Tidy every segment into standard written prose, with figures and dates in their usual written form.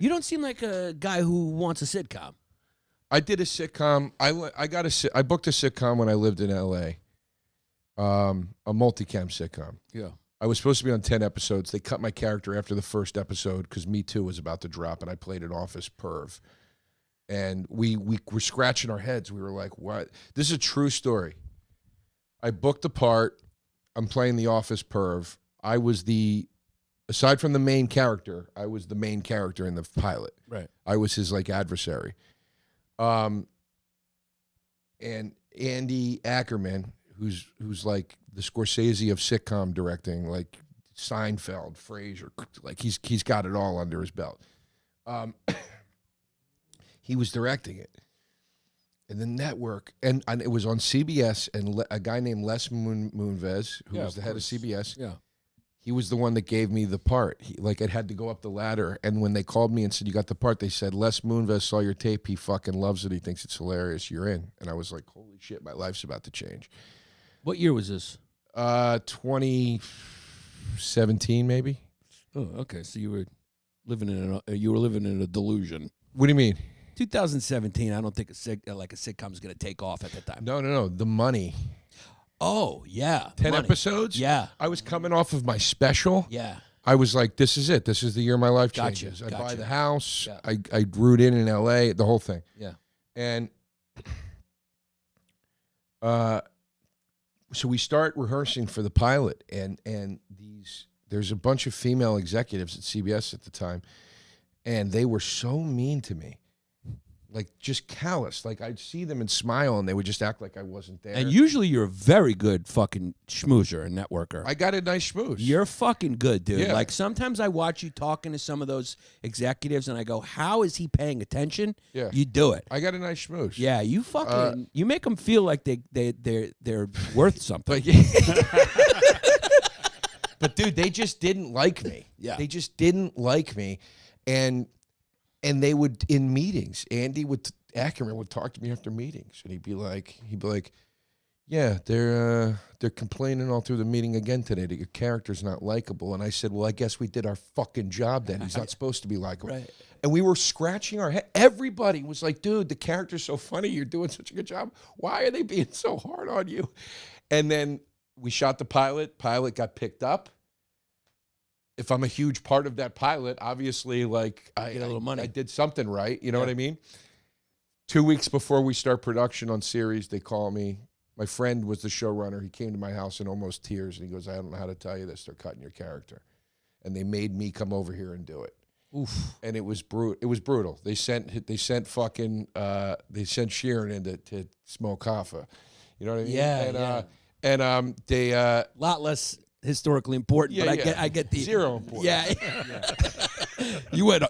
You don't seem like a guy who wants a sitcom. I did a sitcom. I booked a sitcom when I lived in L.A. A multicam sitcom. Yeah. I was supposed to be on 10 episodes. They cut my character after the first episode because Me Too was about to drop, and I played an office perv. And we were scratching our heads. We were like, what? This is a true story. I booked the part. I'm playing the office perv. I was aside from the main character, I was the main character in the pilot. Right. I was his like adversary. And Andy Ackerman, who's like the Scorsese of sitcom directing, like Seinfeld, Frasier, like he's got it all under his belt. He was directing it. And the network, and it was on CBS, and a guy named Les Moonves, who was the head of CBS, he was the one that gave me the part. It had to go up the ladder, and when they called me and said, you got the part, they said, Les Moonves saw your tape, he fucking loves it, he thinks it's hilarious, you're in. And I was like, holy shit, my life's about to change. What year was this? 2017, maybe. Oh, okay. So you were living in a delusion. What do you mean? 2017. I don't think a sitcom is going to take off at the time. No. The money. Oh yeah, 10 money. episodes. Yeah. I was coming off of my special. Yeah. I was like, this is it. This is the year my life Gotcha, changes. I gotcha. buy the house. Yeah. I root in L.A., the whole thing. Yeah. And so we start rehearsing for the pilot, and there's a bunch of female executives at CBS at the time, and they were so mean to me. Like, just callous. Like, I'd see them and smile, and they would just act like I wasn't there. And usually you're a very good fucking schmoozer and networker. I got a nice schmooze. You're fucking good, dude. Yeah. Like, sometimes I watch you talking to some of those executives, and I go, how is he paying attention? Yeah. You do it. I got a nice schmooze. Yeah, you fucking, you make them feel like they're worth something. But, dude, they just didn't like me. Yeah. They just didn't like me. And they would, in meetings, Ackerman would talk to me after meetings, and he'd be like, yeah, they're complaining all through the meeting again today that your character's not likable. And I said, well, I guess we did our fucking job then. He's not supposed to be likable. Right. And we were scratching our head. Everybody was like, dude, the character's so funny. You're doing such a good job. Why are they being so hard on you? And then we shot the pilot. Pilot got picked up. If I'm a huge part of that pilot, obviously, like, I get a little money. I did something right. You know what I mean? 2 weeks before we start production on series, they call me. My friend was the showrunner. He came to my house in almost tears, and he goes, I don't know how to tell you this. They're cutting your character. And they made me come over here and do it. Oof. And it was brutal. It was brutal. They sent Sheeran in to smoke Hoffa. You know what I mean? Yeah, And they a lot less historically important, but I get the zero important. Yeah. You went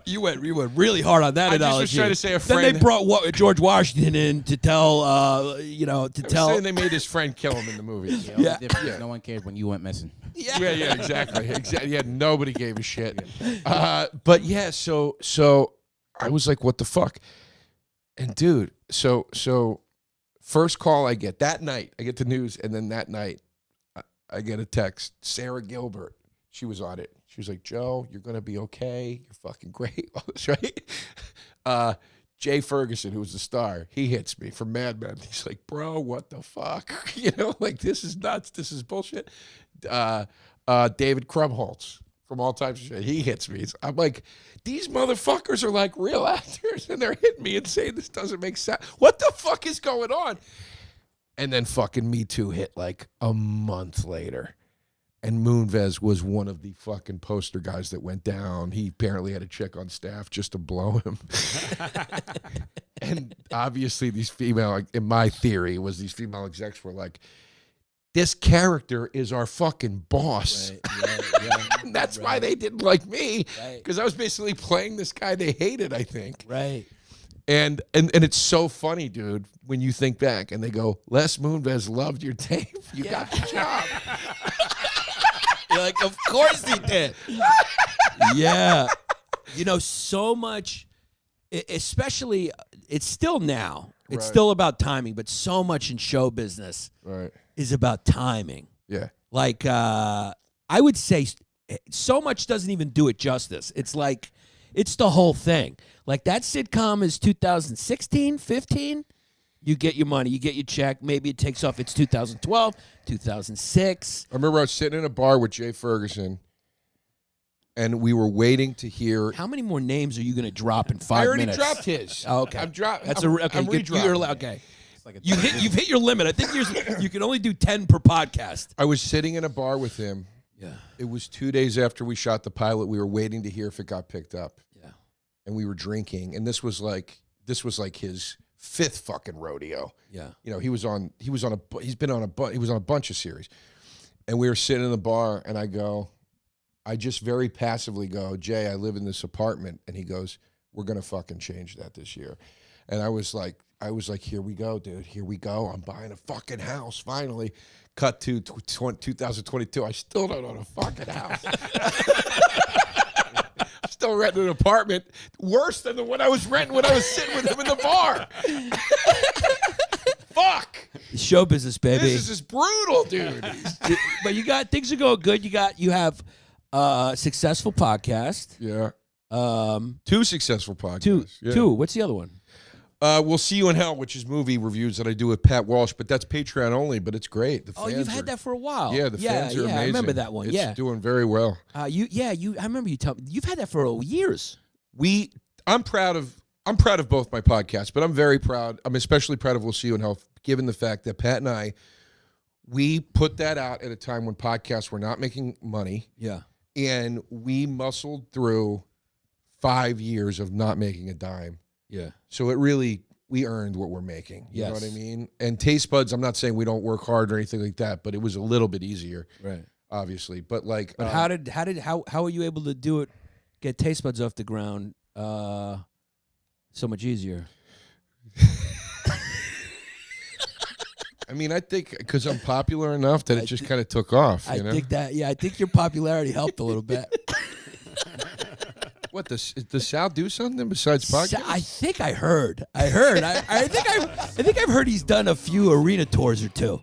really hard on that I just analogy. was trying to say a Then friend. they brought George Washington in to tell Saying they made his friend kill him in the movie. Yeah. No one cared when you went missing. Yeah, exactly. Yeah, nobody gave a shit. But yeah, so I was like, what the fuck? And dude, so first call I get that night, I get the news, and then that night I get a text. Sarah Gilbert, she was on it. She was like, Joe, you're going to be okay. You're fucking great. All this, right? Jay Ferguson, who was the star, he hits me from Mad Men. He's like, bro, what the fuck? Like, this is nuts. This is bullshit. David Krumholtz from All Types of Shit, he hits me. I'm like, these motherfuckers are like real actors, and they're hitting me and saying this doesn't make sense. What the fuck is going on? And then fucking Me Too hit like a month later. And Moonves was one of the fucking poster guys that went down. He apparently had a chick on staff just to blow him. And obviously these female, in my theory, was these female execs were like, this character is our fucking boss. Right. And that's why they didn't like me. Because I was basically playing this guy they hated, I think. Right. And it's so funny, dude, when you think back and they go, Les Moonves loved your tape. You got the job. You're like, of course he did. Yeah. So much, especially, it's still now. It's still about timing, but so much in show business is about timing. Yeah. Like, I would say so much doesn't even do it justice. It's like, It's the whole thing. Like that sitcom is 2016, 15. You get your money, you get your check. Maybe it takes off. It's 2012, 2006. I remember I was sitting in a bar with Jay Ferguson, and we were waiting to hear. How many more names are you going to drop in 5 I already minutes? dropped his. Oh, okay. I'm dropping. That's I'm, okay. I'm redropping. Okay. You've hit your limit. I think you can only do 10 per podcast. I was sitting in a bar with him. Yeah. It was 2 days after we shot the pilot. We were waiting to hear if it got picked up. Yeah. And we were drinking, and this was like his 5th fucking rodeo. Yeah. You know, he was on a bunch of series. And we were sitting in the bar, and I just very passively go, Jay, I live in this apartment. And he goes, we're going to fucking change that this year. And I was like, here we go, dude. Here we go. I'm buying a fucking house, finally. Cut to 2022. I still don't own a fucking house. I'm still renting an apartment worse than the one I was renting when I was sitting with him in the bar. Fuck. Show business, baby. This is brutal, dude. But things are going good. You have a successful podcast. Yeah. 2 successful podcasts. Two. Yeah. What's the other one? We'll See You in Hell, which is movie reviews that I do with Pat Walsh, but that's Patreon only, but it's great. The fans You've had that for a while. Yeah, the fans are amazing. I remember that one. It's doing very well. I remember you telling me you've had that for years. I'm proud of both my podcasts, but I'm especially proud of We'll See You in Hell, given the fact that Pat and we put that out at a time when podcasts were not making money. Yeah. And we muscled through 5 years of not making a dime. Yeah. So we earned what we're making. You know what I Yes. mean? And Taste Buds, I'm not saying we don't work hard or anything like that, but it was a little bit easier, Right. obviously. But like, But how were you able to do it? Get Taste Buds off the ground so much easier. I mean, I think because I'm popular enough that it just kind of took off. I You know? think that. Yeah, I think your popularity helped a little bit. What does Sal do something besides podcasts? I think I heard. I think I've heard he's done a few arena tours or two.